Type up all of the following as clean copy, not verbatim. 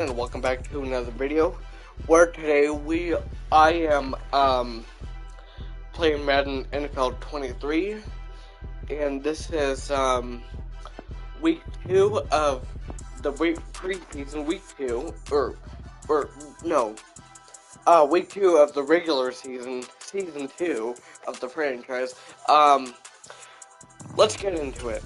And welcome back to another video where today I am playing Madden NFL 23, and this is week 2 of the preseason, week 2 week 2 of the regular season, season 2 of the franchise. Let's get into it.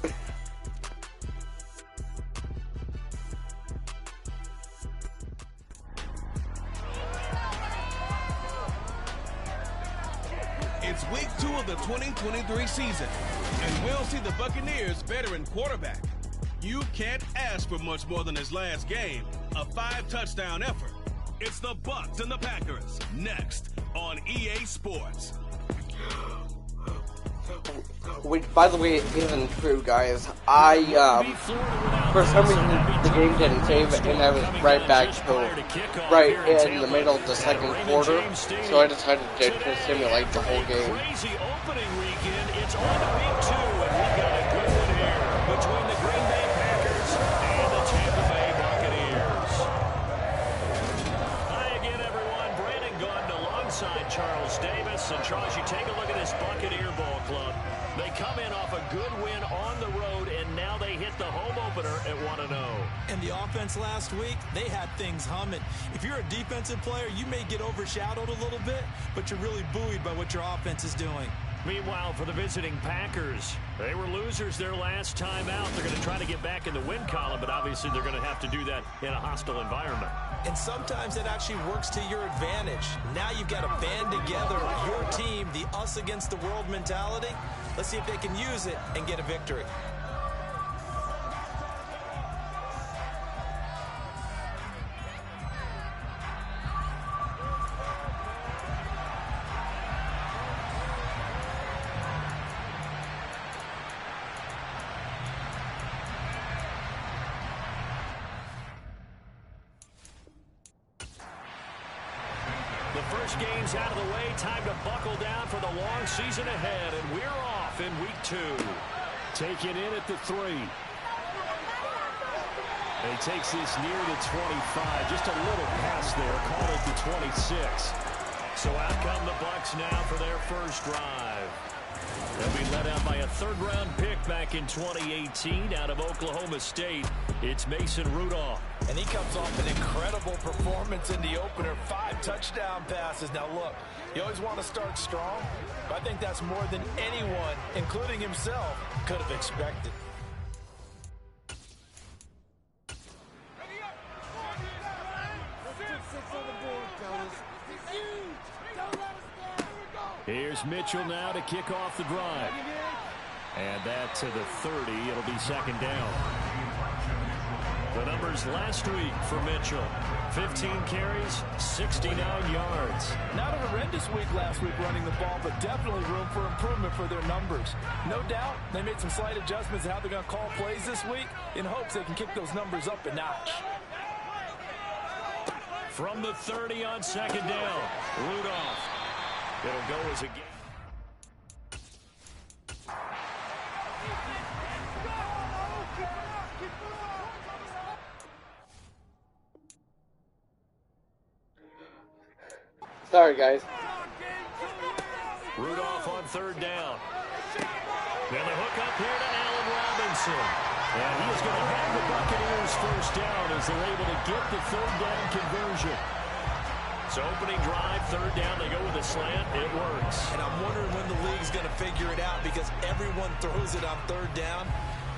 It's week 2 of the 2023 season, and we'll see the Buccaneers' veteran quarterback. You can't ask for much more than his last game, a 5-touchdown effort. It's the Bucs and the Packers, next on EA Sports. Which, by the way, isn't true, guys. For some reason, the game didn't save, and I was right back to right in the middle of the second quarter, so I decided to simulate the whole game. Crazy opening weekend. It's on to week 2, and we've got a good one here between the Green Bay Packers and the Tampa Bay Buccaneers. Hi again, everyone. Brandon Gunn alongside Charles Davis. And Charles, you take a look at this Buccaneer ball club. They come in off a good win on the road, and now they hit the home opener at 1-0. And the offense last week, they had things humming. If you're a defensive player, you may get overshadowed a little bit, but you're really buoyed by what your offense is doing. Meanwhile, for the visiting Packers, they were losers their last time out. They're going to try to get back in the win column, but obviously they're going to have to do that in a hostile environment. And sometimes it actually works to your advantage. Now you've got to band together your team, the us against the world mentality. Let's see if they can use it and get a victory. The first game's out of the way. Time to buckle down for the long season ahead. And we're off in week 2. Take it in at the 3. He takes this near the 25. Just a little pass there. Call it the 26. So out come the Bucs now for their first drive. They'll be led out by a third-round pick back in 2018 out of Oklahoma State. It's Mason Rudolph. And he comes off an incredible performance in the opener. 5 touchdown passes. Now look, you always want to start strong, but I think that's more than anyone, including himself, could have expected. Here's Mitchell now to kick off the drive. And that to the 30. It'll be second down. The numbers last week for Mitchell. 15 carries, 69 yards. Not a horrendous week last week running the ball, but definitely room for improvement for their numbers. No doubt they made some slight adjustments to how they're going to call plays this week in hopes they can kick those numbers up a notch. From the 30 on second down, Rudolph. It'll go as a game. Sorry, guys. Rudolph on third down. Then the hook up here to Allen Robinson. And he is going to have the Buccaneers first down as they're able to get the third down conversion. So opening drive, third down, they go with a slant. It works. And I'm wondering when the league's going to figure it out because everyone throws it on third down.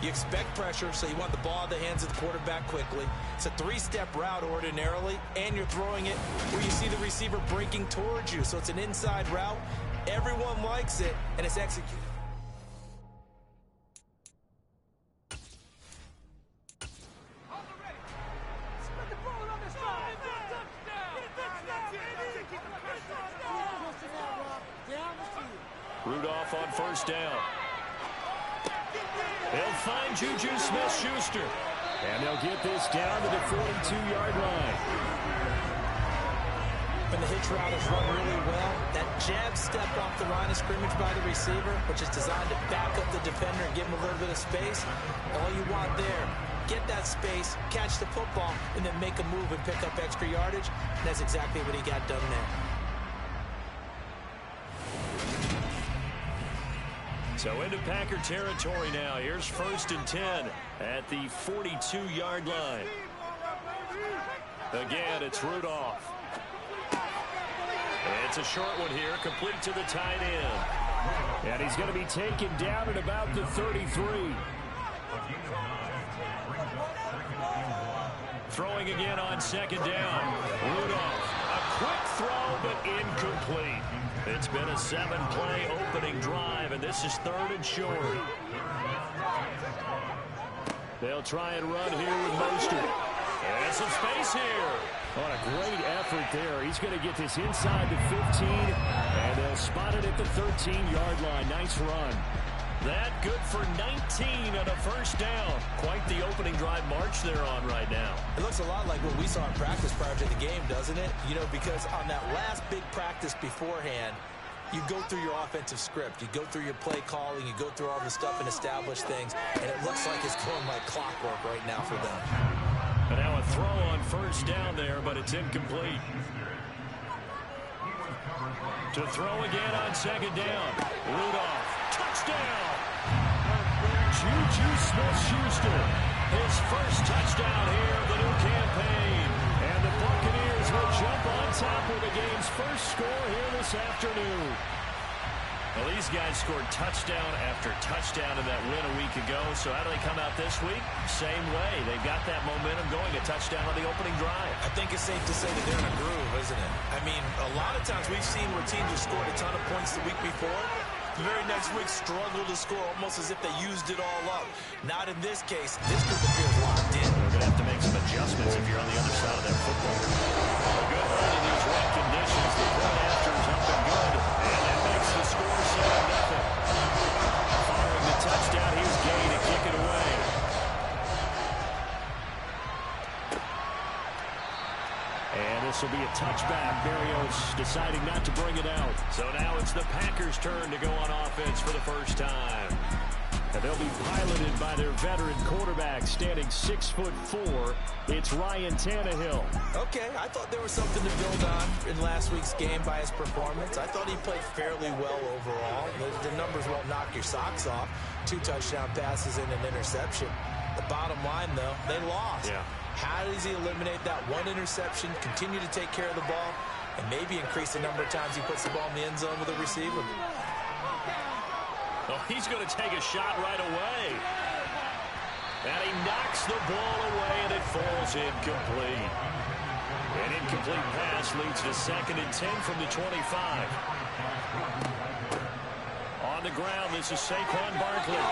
You expect pressure, so you want the ball in the hands of the quarterback quickly. It's a 3-step route ordinarily, and you're throwing it where you see the receiver breaking towards you. So it's an inside route. Everyone likes it, and it's executed. Rudolph on first down. They'll find Juju Smith-Schuster. And they'll get this down to the 42-yard line. When the hitch route is run really well, that jab step off the line of scrimmage by the receiver, which is designed to back up the defender and give him a little bit of space, all you want there get that space, catch the football, and then make a move and pick up extra yardage. And that's exactly what he got done there. So into Packer territory now. Here's 1st and 10 at the 42-yard line. Again, it's Rudolph. It's a short one here, complete to the tight end. And he's going to be taken down at about the 33. Throwing again on 2nd down. Rudolph, a quick throw, but incomplete. It's been a 7-play opening drive, and this is 3rd and short. They'll try and run here with Mostert. There's some space here. What a great effort there. He's going to get this inside the 15, and they'll spot it at the 13-yard line. Nice run. That good for 19 and a 1st down. Quite the opening drive march they're on right now. It looks a lot like what we saw in practice prior to the game, doesn't it? You know, because on that last big practice beforehand, you go through your offensive script. You go through your play calling. You go through all the stuff and establish things. And it looks like it's going like clockwork right now for them. And now a throw on 1st down there, but it's incomplete. To throw again on 2nd down. Rudolph. Touchdown! Juju Smith-Schuster. His first touchdown here of the new campaign. And the Buccaneers will jump on top with the game's first score here this afternoon. Well, these guys scored touchdown after touchdown in that win a week ago. So how do they come out this week? Same way. They've got that momentum going. A touchdown on the opening drive. I think it's safe to say that they're in a groove, isn't it? I mean, a lot of times we've seen where teams have scored a ton of points the week before. The very next week struggle to score almost as if they used it all up. Not in this case. This group appears locked in. They're going to have to make some adjustments if you're on the other side of that football. A good run in these wet conditions. The point after is up and good. And that makes the score 7-0. Following the touchdown, here's Gay to kick it away. And this will be a touchback. Berrios deciding not to bring it out. So now it's the Packers' turn to go on offense for the first time. And they'll be piloted by their veteran quarterback, standing 6'4". It's Ryan Tannehill. Okay, I thought there was something to build on in last week's game by his performance. I thought he played fairly well overall. The numbers won't knock your socks off. 2 touchdown passes and an interception. The bottom line, though, they lost. Yeah. How does he eliminate that one interception, continue to take care of the ball, and maybe increase the number of times he puts the ball in the end zone with a receiver? Oh, he's going to take a shot right away. And he knocks the ball away, and it falls incomplete. An incomplete pass leads to 2nd and 10 from the 25. On the ground, this is Saquon Barkley.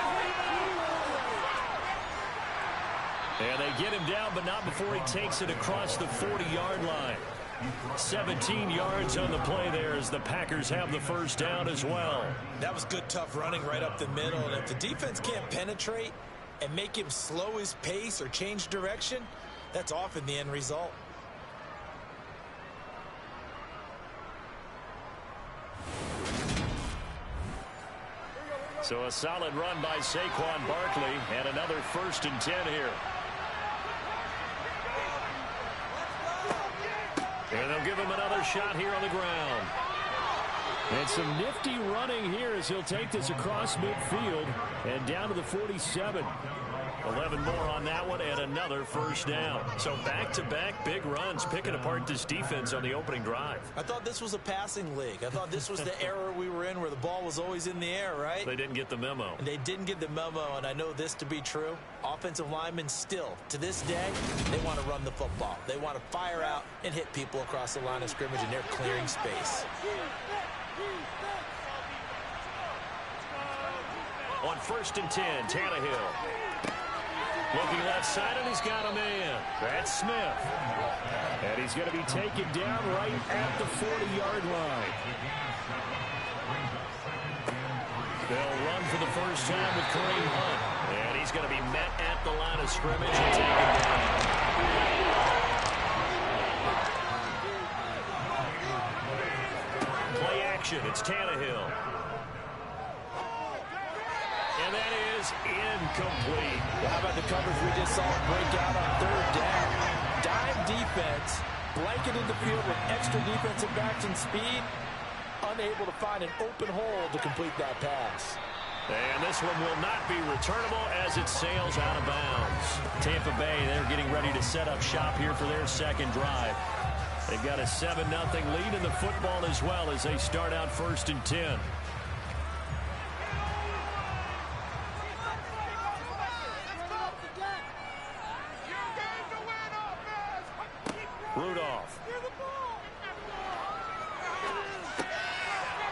And they get him down, but not before he takes it across the 40-yard line. 17 yards on the play there as the Packers have the 1st down as well. That was good, tough running right up the middle. And if the defense can't penetrate and make him slow his pace or change direction, that's often the end result. So a solid run by Saquon Barkley and another 1st and 10 here. And they'll give him another shot here on the ground. And some nifty running here as he'll take this across midfield and down to the 47. 11 more on that one and another 1st down. So back-to-back big runs picking apart this defense on the opening drive. I thought this was a passing league. I thought this was the era we were in where the ball was always in the air, right? They didn't get the memo. And they didn't get the memo, and I know this to be true. Offensive linemen still, to this day, they want to run the football. They want to fire out and hit people across the line of scrimmage, and they're clearing space. On 1st and 10, Tannehill. Looking left side, and he's got a man. That's Smith. And he's going to be taken down right at the 40-yard line. They'll run for the first time with Kareem Hunt. And he's going to be met at the line of scrimmage and taken down. Play action. It's Tannehill. And that is incomplete. Well, how about the coverage we just saw break out on third down? Dime defense, blanketed the field with extra defensive backs and speed, unable to find an open hole to complete that pass. And this one will not be returnable as it sails out of bounds. Tampa Bay, they're getting ready to set up shop here for their second drive. They've got a 7-0 lead in the football as well as they start out 1st and 10. Rudolph.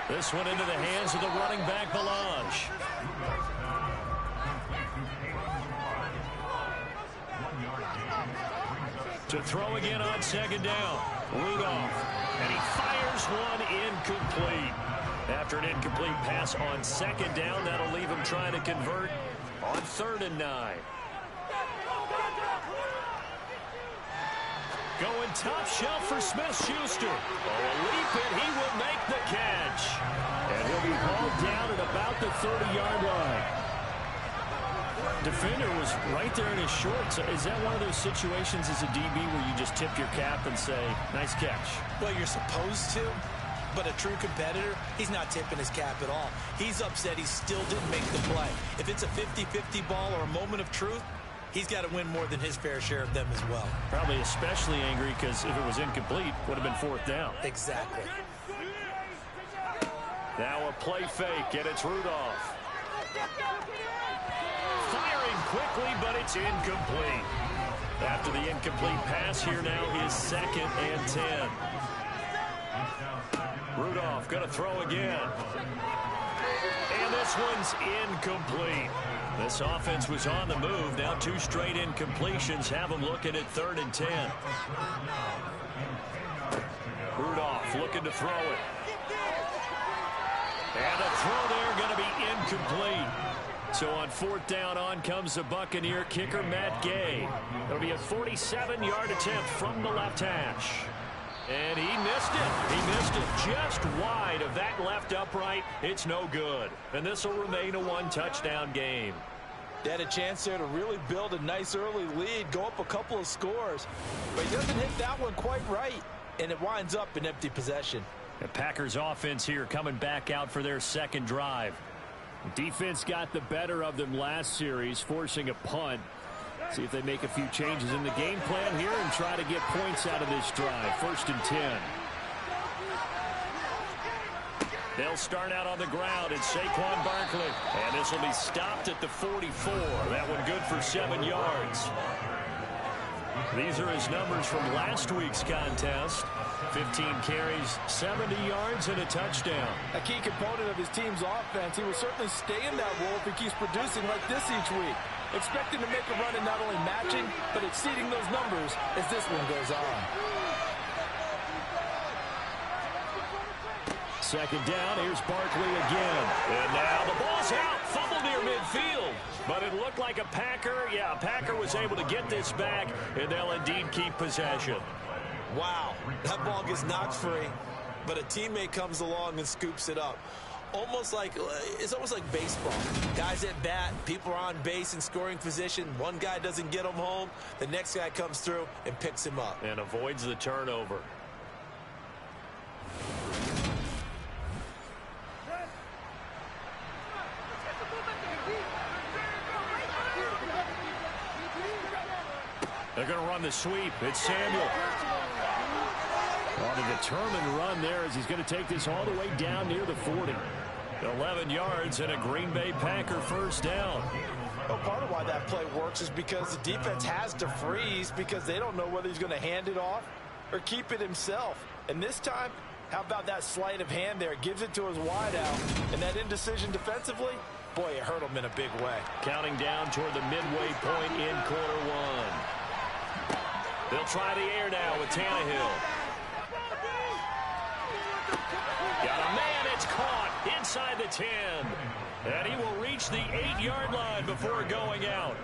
This one into the hands of the running back, Melange. To throw again on 2nd down. Rudolph. And he fires one incomplete. After an incomplete pass on 2nd down, that'll leave him trying to convert on 3rd and 9. Going top shelf for Smith-Schuster. Oh, a leap, and he will make the catch. And he'll be hauled down at about the 30-yard line. Defender was right there in his shorts. Is that one of those situations as a DB where you just tip your cap and say, nice catch? Well, you're supposed to, but a true competitor, he's not tipping his cap at all. He's upset he still didn't make the play. If it's a 50-50 ball or a moment of truth, he's got to win more than his fair share of them as well. Probably especially angry because if it was incomplete, would have been 4th down. Exactly. Now a play fake, and it's Rudolph. Firing quickly, but it's incomplete. After the incomplete pass, here now is 2nd and 10. Rudolph going to throw again. And this one's incomplete. This offense was on the move. Now 2 straight incompletions have them looking at 3rd and 10. Rudolph looking to throw it. And a throw there going to be incomplete. So on 4th down, on comes the Buccaneer kicker, Matt Gay. It'll be a 47-yard attempt from the left hash. And he missed it. He missed it just wide of that left upright. It's no good. And this will remain a 1-touchdown game. They had a chance there to really build a nice early lead, go up a couple of scores. But he doesn't hit that one quite right, and it winds up in empty possession. The Packers offense here coming back out for their second drive. The defense got the better of them last series, forcing a punt. See if they make a few changes in the game plan here and try to get points out of this drive. 1st and 10. They'll start out on the ground. It's Saquon Barkley. And this will be stopped at the 44. That one good for 7 yards. These are his numbers from last week's contest. 15 carries, 70 yards, and a touchdown. A key component of his team's offense. He will certainly stay in that role if he keeps producing like this each week. Expecting to make a run and not only matching, but exceeding those numbers as this one goes on. 2nd down, here's Barkley again. And now the ball's out, fumble near midfield. But it looked like a Packer. Yeah, a Packer was able to get this back, and they'll indeed keep possession. Wow, that ball gets knocked free, but a teammate comes along and scoops it up. It's almost like baseball. Guys at bat, people are on base in scoring position. One guy doesn't get him home. The next guy comes through and picks him up. And avoids the turnover. They're going to run the sweep. It's Samuel. On a determined run there as he's going to take this all the way down near the 40. 11 yards and a Green Bay Packer 1st down. Well, part of why that play works is because the defense has to freeze because they don't know whether he's going to hand it off or keep it himself. And this time, how about that sleight of hand there? Gives it to his wideout. And that indecision defensively, boy, it hurt him in a big way. Counting down toward the midway point in quarter 1. They'll try the air now with Tannehill. Got a man, it's caught inside the 10. And he will reach the 8-yard line before going out.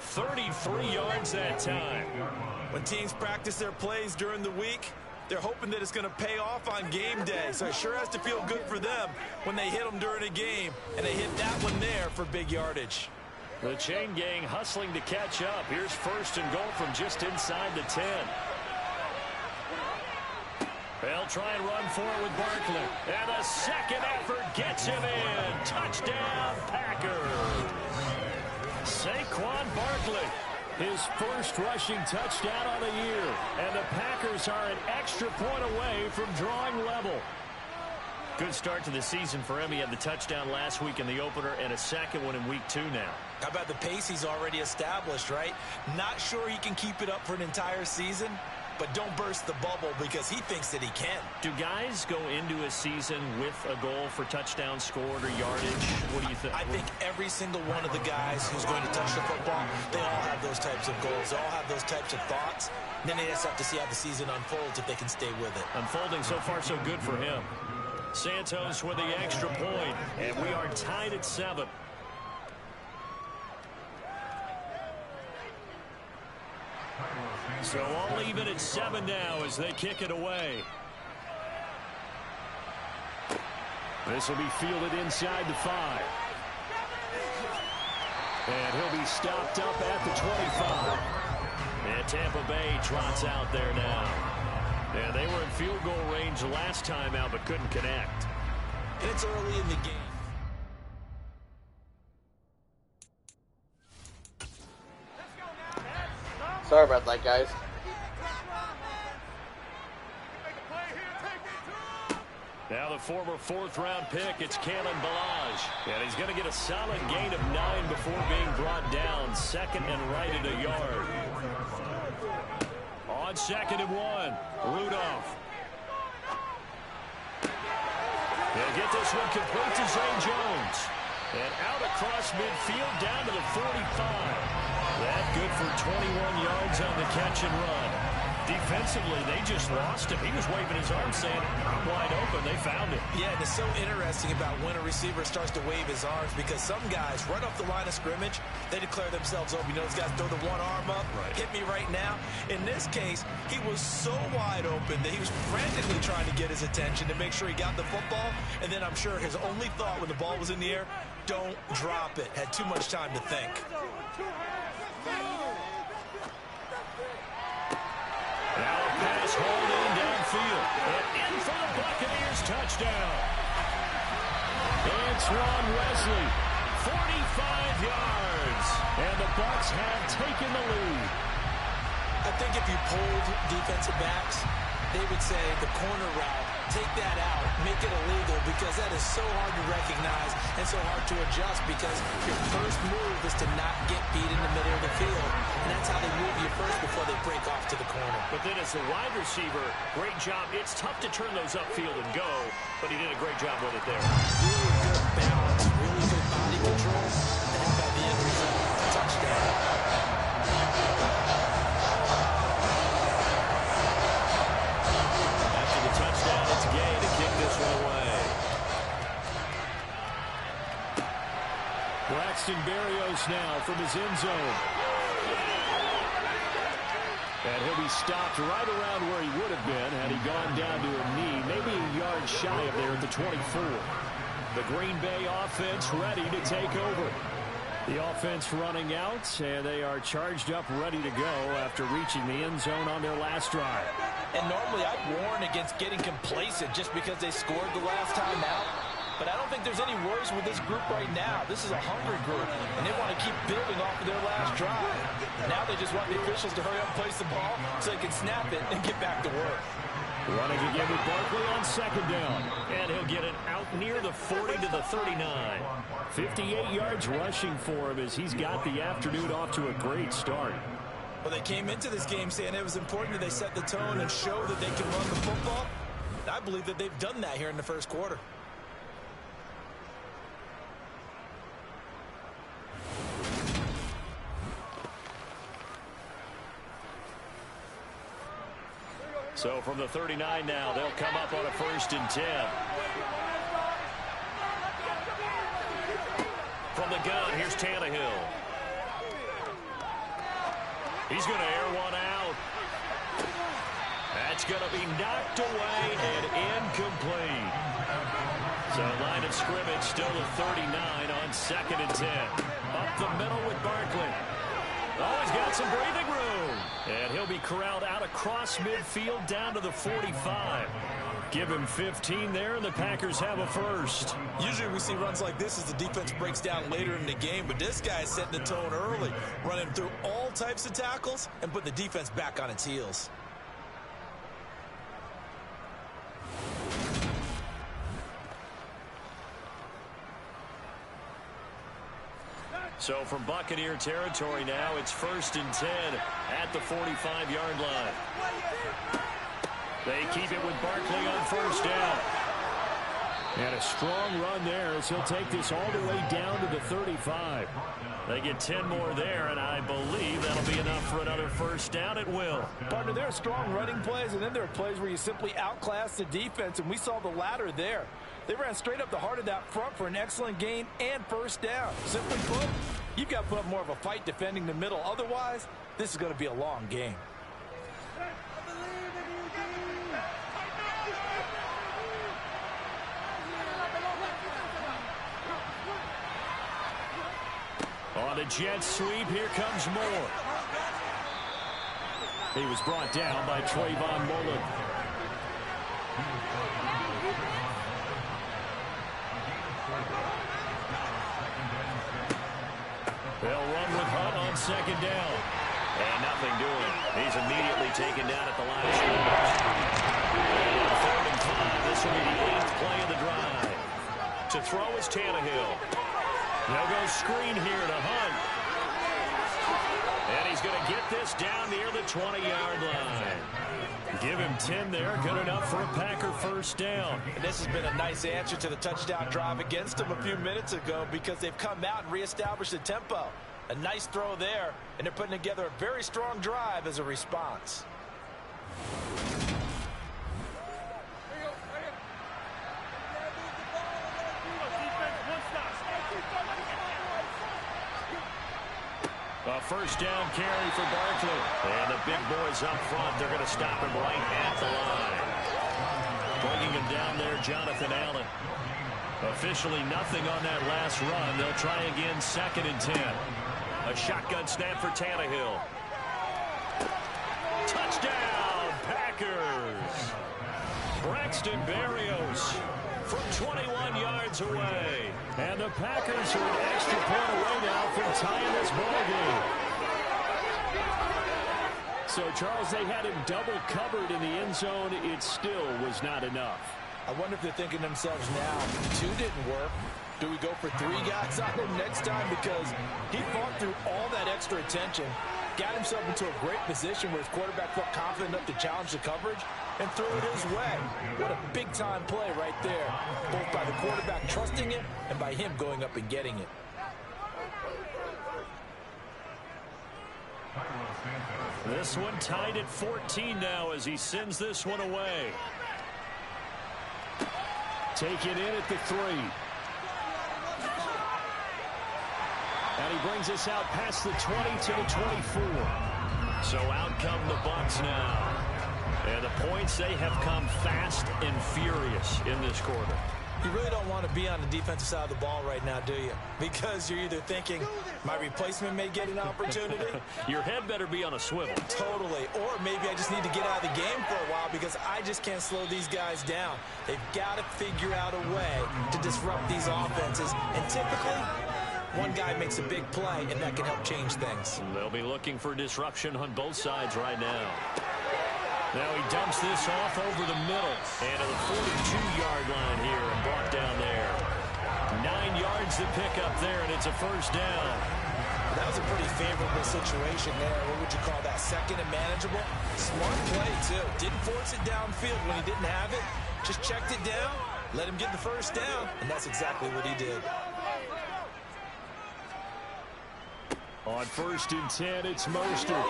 33 yards that time. When teams practice their plays during the week, They're hoping that it's going to pay off on game day, so it sure has to feel good for them when they hit them during a game, and they hit that one there for big yardage. The chain gang hustling to catch up. Here's first and goal from just inside the 10. They'll try and run for it with Barkley. And a second effort gets him in. Touchdown, Packers. Saquon Barkley, his first rushing touchdown on the year. And the Packers are an extra point away from drawing level. Good start to the season for him. He had the touchdown last week in the opener and a second one in week 2 now. How about the pace he's already established, right? Not sure he can keep it up for an entire season, but don't burst the bubble because he thinks that he can. Do guys go into a season with a goal for touchdowns scored or yardage? What do you think? I think every single one of the guys who's going to touch the football, they all have those types of goals. They all have those types of thoughts. And then they just have to see how the season unfolds if they can stay with it. Unfolding so far so good for him. Santos with the extra point, and we are tied at 7. So all even at 7 now as they kick it away. This will be fielded inside the 5. And he'll be stopped up at the 25. And Tampa Bay trots out there now. Yeah, they were in field goal range last time out, but couldn't connect. And it's early in the game. Sorry about that, guys. Now the former 4th-round pick, it's Kalen Ballage. And he's going to get a solid gain of 9 before being brought down. Second and right at a yard. On 2nd and 1, Rudolph. They'll get this one complete to Zane Jones. And out across midfield down to the 45. That good for 21 yards on the catch and run. Defensively, they just lost him. He was waving his arms saying, I'm wide open. They found him. Yeah, and it's so interesting about when a receiver starts to wave his arms because some guys, right off the line of scrimmage, they declare themselves open. You know, those guys throw the one arm up, hit me right now. In this case, he was so wide open that he was frantically trying to get his attention to make sure he got the football. And then I'm sure his only thought when the ball was in the air, don't drop it. Had too much time to think. Now a pass hauled in downfield. And in for the Buccaneers touchdown. Antoine Wesley, 45 yards. And the Bucs have taken the lead. I think if you polled defensive backs, they would say the corner route, take that out, make it illegal, because that is so hard to recognize and so hard to adjust because your first move is to not get beat in the middle of the field. And that's how they move you first before they break off to the corner. But then as a wide receiver, great job. It's tough to turn those upfield and go, but he did a great job with it there. Really good balance, really good body control, and how about the end result? Touchdown. Touchdown, it's Gay to kick this one away. Braxton Berrios now from his end zone. And he'll be stopped right around where he would have been had he gone down to a knee, maybe a yard shy of there at the 24. The Green Bay offense ready to take over. The offense running out, and they are charged up, ready to go after reaching the end zone on their last drive. And normally I'd warn against getting complacent just because they scored the last time out. But I don't think there's any worries with this group right now. This is a hungry group, and they want to keep building off of their last drive. Now they just want the officials to hurry up and place the ball so they can snap it and get back to work. Running again with Barkley on 2nd down. And he'll get it out near the 40 to the 39. 58 yards rushing for him as he's got the afternoon off to a great start. Well, they came into this game saying it was important that they set the tone and show that they can run the football. And I believe that they've done that here in the first quarter. So from the 39 now, they'll come up on a 1st and 10. From the gun, here's Tannehill. He's going to air one out. It's going to be knocked away and incomplete. So line of scrimmage still at 39 on 2nd and 10. Up the middle with Barkley. Oh, he's got some breathing room. And he'll be corralled out across midfield down to the 45. Give him 15 there, and the Packers have a first. Usually we see runs like this as the defense breaks down later in the game, but this guy's setting the tone early, running through all types of tackles and put the defense back on its heels. So from Buccaneer territory now, it's 1st and 10 at the 45-yard line. They keep it with Barkley on 1st down. And a strong run there as he'll take this all the way down to the 35. They get 10 more there, and I believe that'll be enough for another 1st down at will. Partner, there are strong running plays, and then there are plays where you simply outclass the defense, and we saw the latter there. They ran straight up the heart of that front for an excellent gain and 1st down. Simply put, you've got to put up more of a fight defending the middle. Otherwise, this is going to be a long game. On the jet sweep, here comes Moore. He was brought down by Trayvon Mullen. They'll run with Hunt on 2nd down. And nothing doing. He's immediately taken down at the line of scrimmage. And on 3rd and 5, this will be the 8th play of the drive. To throw is Tannehill. They'll go screen here to Hunt. And he's going to get this down near the 20-yard line. Give him 10 there. Good enough for a Packer 1st down. And this has been a nice answer to the touchdown drive against them a few minutes ago because they've come out and reestablished the tempo. A nice throw there, and they're putting together a very strong drive as a response. A 1st down carry for Barkley. And the big boys up front, they're going to stop him right at the line. Bringing him down there, Jonathan Allen. Officially nothing on that last run. They'll try again 2nd and 10. A shotgun snap for Tannehill. Touchdown, Packers. Braxton Berrios from 21 yards away. And the Packers are an extra point away now from tying this ball game. So, Charles, they had him double covered in the end zone. It still was not enough. I wonder if they're thinking to themselves now, 2 didn't work. Do we go for 3 guys on him next time? Because he fought through all that extra attention, got himself into a great position where his quarterback felt confident enough to challenge the coverage and threw it his way. What a big-time play right there, both by the quarterback trusting it and by him going up and getting it. This one tied at 14 now as he sends this one away. Taken in at the 3. And he brings us out past the 20 to the 24. So out come the Bucs now. And the points, they have come fast and furious in this quarter. You really don't want to be on the defensive side of the ball right now, do you? Because you're either thinking, my replacement may get an opportunity. Your head better be on a swivel. Totally. Or maybe I just need to get out of the game for a while because I just can't slow these guys down. They've got to figure out a way to disrupt these offenses. And typically, one guy makes a big play, and that can help change things. They'll be looking for disruption on both sides right now. Now he dumps this off over the middle and to the 42-yard line here and brought down there. 9 yards to pick up there, and it's a 1st down. That was a pretty favorable situation there. What would you call that? 2nd and manageable? Smart play, too. Didn't force it downfield when he didn't have it. Just checked it down, let him get the 1st down, and that's exactly what he did. On 1st and 10, it's Mostert.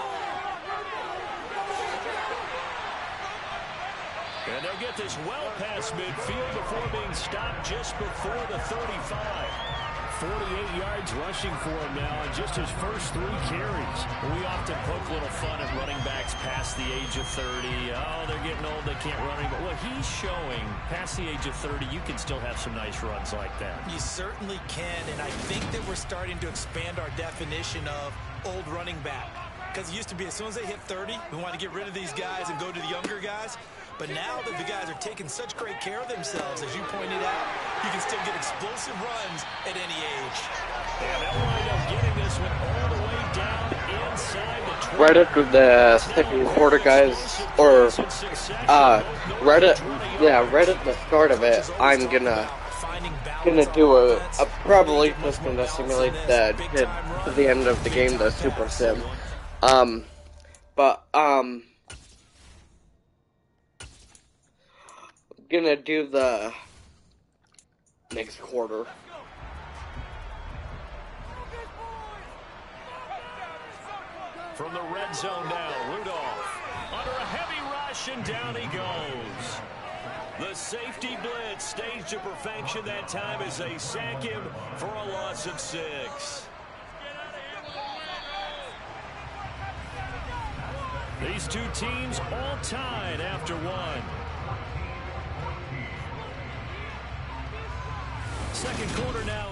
And they'll get this well past midfield before being stopped just before the 35. 48 yards rushing for him now in just his first 3 carries. We often poke a little fun at running backs past the age of 30. Oh, they're getting old, they can't run anymore. Well, he's showing past the age of 30, you can still have some nice runs like that. You certainly can, and I think that we're starting to expand our definition of old running back. Because it used to be as soon as they hit 30, we want to get rid of these guys and go to the younger guys. But now that the guys are taking such great care of themselves, as you pointed out, you can still get explosive runs at any age. And they'll wind up getting this one all the way down inside the 20. Right after the second quarter, guys, or right at the start of it, I'm gonna do a probably just gonna simulate the to the end of the game, the super sim. Gonna do the next quarter. From the red zone now, Rudolph under a heavy rush, and down he goes. The safety blitz staged to perfection that time as they sack him for a loss of 6. These two teams all tied after 1. Second quarter now.